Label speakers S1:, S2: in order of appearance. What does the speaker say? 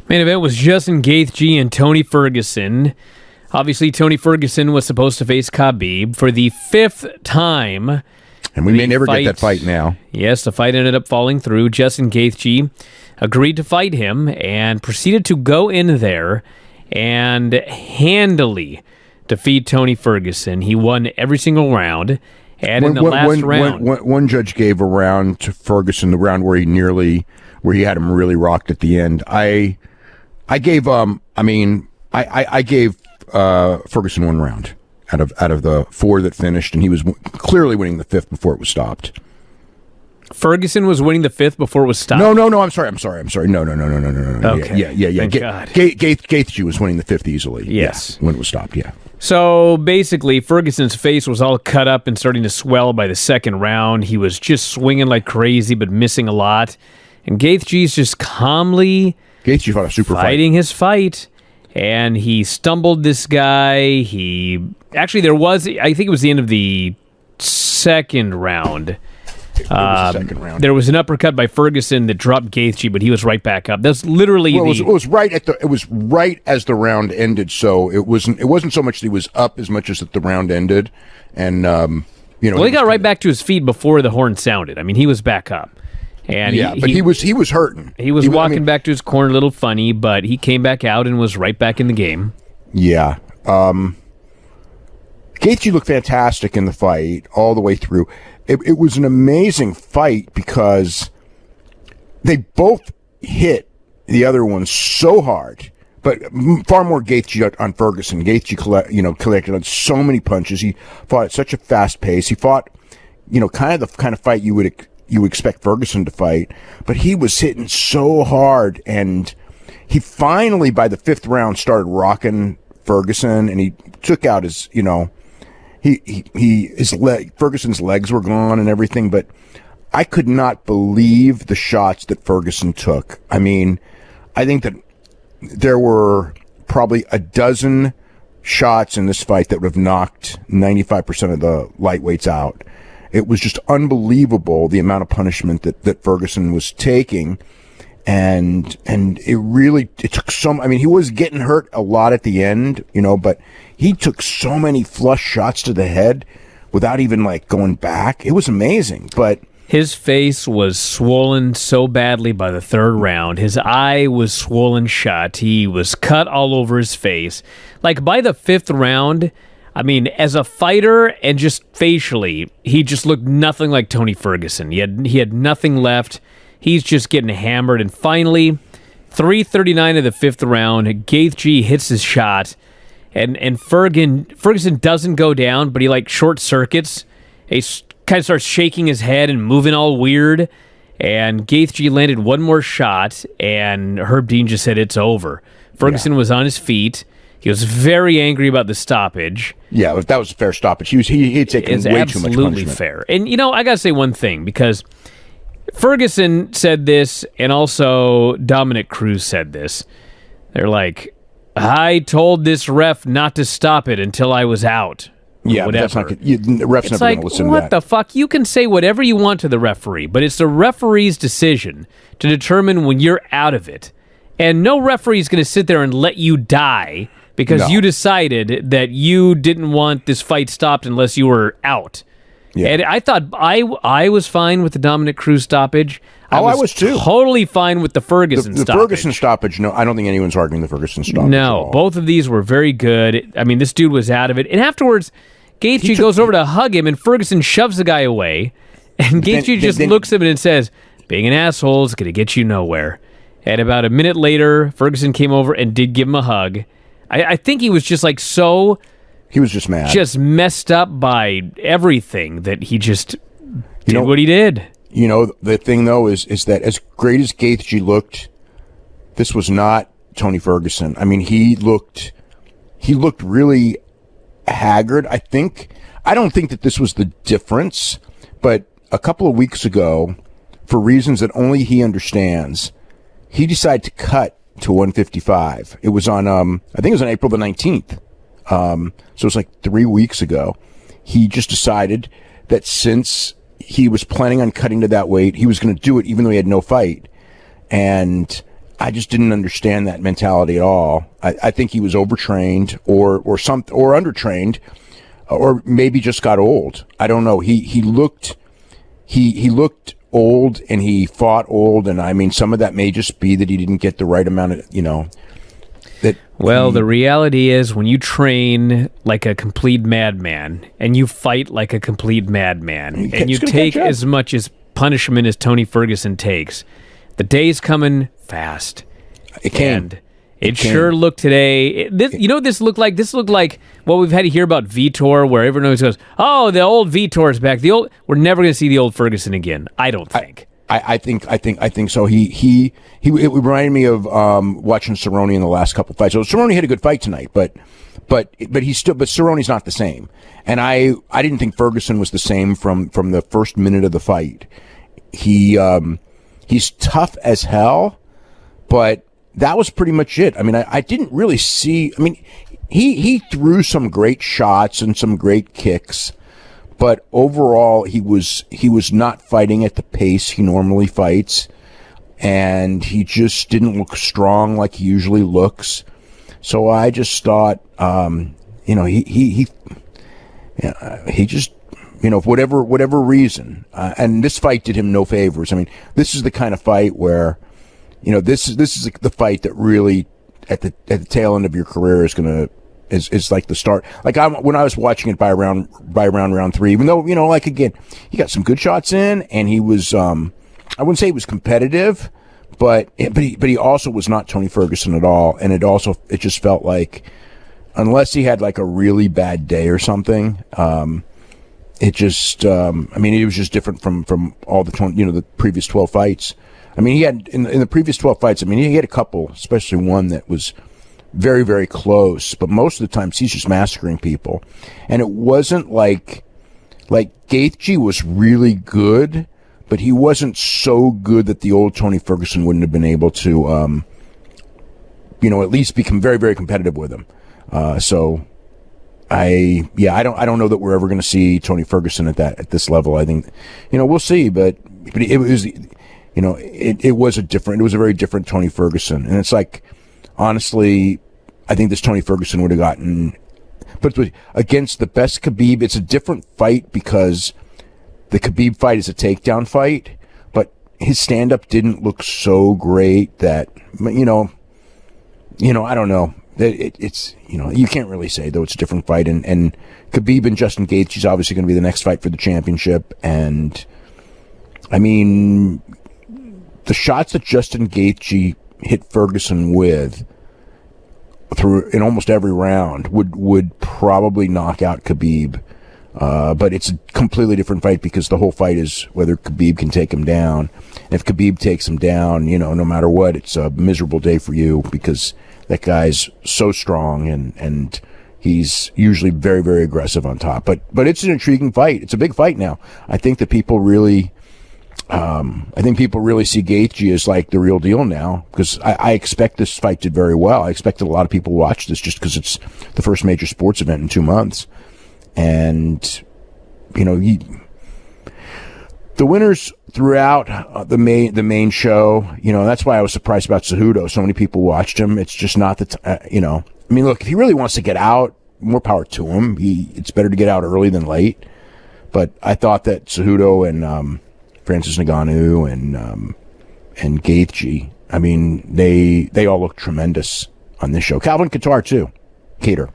S1: Main event was Justin Gaethje and Tony Ferguson. Obviously, Tony Ferguson was supposed to face Khabib for the 5th time.
S2: And we may never get that fight now.
S1: Yes, the fight ended up falling through. Justin Gaethje agreed to fight him and proceeded to go in there and handily defeat Tony Ferguson. He won every single round. And in the last round...
S2: One judge gave a round to Ferguson, the round where he had him really rocked at the end. I gave I gave Ferguson one round out of the 4 that finished, and he was clearly winning the 5th before it was stopped.
S1: Ferguson was winning the 5th before it was stopped.
S2: No. I'm sorry. No.
S1: Okay.
S2: Yeah.
S1: Thank God.
S2: Gaethje was winning the 5th easily.
S1: Yes.
S2: Yeah, when it was stopped. Yeah.
S1: So basically, Ferguson's face was all cut up and starting to swell by the 2nd round. He was just swinging like crazy, but missing a lot. And Gaethje's just calmly
S2: Gaethje fought a super
S1: fighting his fight. And he stumbled this guy. I think it was the end of the 2nd round. There was an uppercut by Ferguson that dropped Gaethje, but he was right back up. That's literally
S2: it was right as the round ended. So it wasn't so much that he was up as much as that the round ended, and he
S1: got right back to his feet before the horn sounded. I mean, he was back up, and
S2: he was hurting.
S1: He was walking back to his corner, a little funny, but he came back out and was right back in the game.
S2: Yeah. Gaethje looked fantastic in the fight all the way through. It was an amazing fight because they both hit the other one so hard, but far more Gaethje on Ferguson. Gaethje collected on so many punches. He fought at such a fast pace. He fought, kind of the fight you would expect Ferguson to fight, but he was hitting so hard, and he finally, by the 5th round, started rocking Ferguson, and he took out his, Ferguson's legs were gone and everything, but I could not believe the shots that Ferguson took. I mean, I think that there were probably a dozen shots in this fight that would have knocked 95% of the lightweights out. It was just unbelievable the amount of punishment that Ferguson was taking. And it took he was getting hurt a lot at the end, but he took so many flush shots to the head without even going back. It was amazing, but
S1: his face was swollen so badly by the 3rd round. His eye was swollen shut. He was cut all over his face. By the 5th round, as a fighter and just facially, he just looked nothing like Tony Ferguson. He had nothing left. He's just getting hammered. And finally, 3:39 of the 5th round, Gaethje hits his shot, and Ferguson doesn't go down, but he short circuits. He kind of starts shaking his head and moving all weird. And Gaethje landed one more shot, and Herb Dean just said it's over. Ferguson was on his feet. He was very angry about the stoppage.
S2: Yeah, that was a fair stoppage. He had taken way too much punishment.
S1: Absolutely fair. And I got to say one thing, because Ferguson said this, and also Dominic Cruz said this. They're like, I told this ref not to stop it until I was out.
S2: Yeah, but that's not good. The ref's never going to listen to that.
S1: What the fuck? You can say whatever you want to the referee, but it's the referee's decision to determine when you're out of it. And no referee is going to sit there and let you die because you decided that you didn't want this fight stopped unless you were out. Yeah. And I thought I was fine with the Dominic Cruz stoppage.
S2: I was too.
S1: Totally fine with the Ferguson stoppage.
S2: The Ferguson stoppage, no, I don't think anyone's arguing the Ferguson stoppage.
S1: No, both of these were very good. This dude was out of it. And afterwards, Gaethje goes over to hug him, and Ferguson shoves the guy away. And Gaethje just looks at him and says, being an asshole is going to get you nowhere. And about a minute later, Ferguson came over and did give him a hug. I think he was just so...
S2: He was just mad.
S1: Just messed up by everything that he just did what he did.
S2: The thing, though, is that as great as Gaethje looked, this was not Tony Ferguson. He looked really haggard. I don't think that this was the difference, but a couple of weeks ago, for reasons that only he understands, he decided to cut to 155. It was on, I think it was on April the 19th. So it was 3 weeks ago. He just decided that since he was planning on cutting to that weight, he was going to do it even though he had no fight. And I just didn't understand that mentality at all. I think he was overtrained or undertrained, or maybe just got old. I don't know. He looked old, and he fought old, and I mean, some of that may just be that he didn't get the right amount of,
S1: the reality is, when you train like a complete madman and you fight like a complete madman and you take as much as punishment as Tony Ferguson takes, the day's coming fast.
S2: It came.
S1: And it sure looked today. You know what this looked like? This looked like what we've had to hear about Vitor, where everyone always goes, "Oh, the old Vitor's back." We're never going to see the old Ferguson again. I don't think.
S2: I think so. It reminded me of watching Cerrone in the last couple of fights. So Cerrone had a good fight tonight, but Cerrone's not the same. And I didn't think Ferguson was the same from the first minute of the fight. He's tough as hell, but that was pretty much it. I mean, I didn't really see. I mean, he threw some great shots and some great kicks, but overall he was not fighting at the pace he normally fights, and he just didn't look strong like he usually looks. So I just thought, he just, for whatever reason, and this fight did him no favors. I mean, this is the kind of fight where, this is the fight that really at the tail end of your career is like the start. Like when I was watching it by round 3, even though, again, he got some good shots in, and he was, I wouldn't say he was competitive, but he also was not Tony Ferguson at all. And it just felt like, unless he had like a really bad day or something, it just, it was just different from all the previous 12 fights. I mean, he had in the previous 12 fights, he had a couple, especially one that was very, very close, but most of the times he's just massacring people. And it wasn't like Gaethje was really good, but he wasn't so good that the old Tony Ferguson wouldn't have been able to, at least become very, very competitive with him. So I don't know that we're ever going to see Tony Ferguson at this level. I think, we'll see, but it was, it was a very different Tony Ferguson. And it's like, honestly, I think this Tony Ferguson would have gotten, but against the best Khabib, it's a different fight because the Khabib fight is a takedown fight, but his stand-up didn't look so great that, I don't know. It's, you can't really say, though, it's a different fight. And Khabib and Justin Gaethje is obviously going to be the next fight for the championship. And, the shots that Justin Gaethje hit Ferguson with through in almost every round would probably knock out Khabib. But it's a completely different fight because the whole fight is whether Khabib can take him down. And if Khabib takes him down, no matter what, it's a miserable day for you because that guy's so strong and he's usually very, very aggressive on top. But it's an intriguing fight. It's a big fight now. I think that people really see Gaethje as like the real deal now because I expect this fight did very well. I expect that a lot of people watch this just because it's the first major sports event in 2 months. And, the winners throughout the main show, that's why I was surprised about Cejudo. So many people watched him. It's just not look, if he really wants to get out, more power to him. It's better to get out early than late. But I thought that Cejudo and Francis Ngannou and Gaethje, they all look tremendous on this show. Calvin Kattar too. Cater.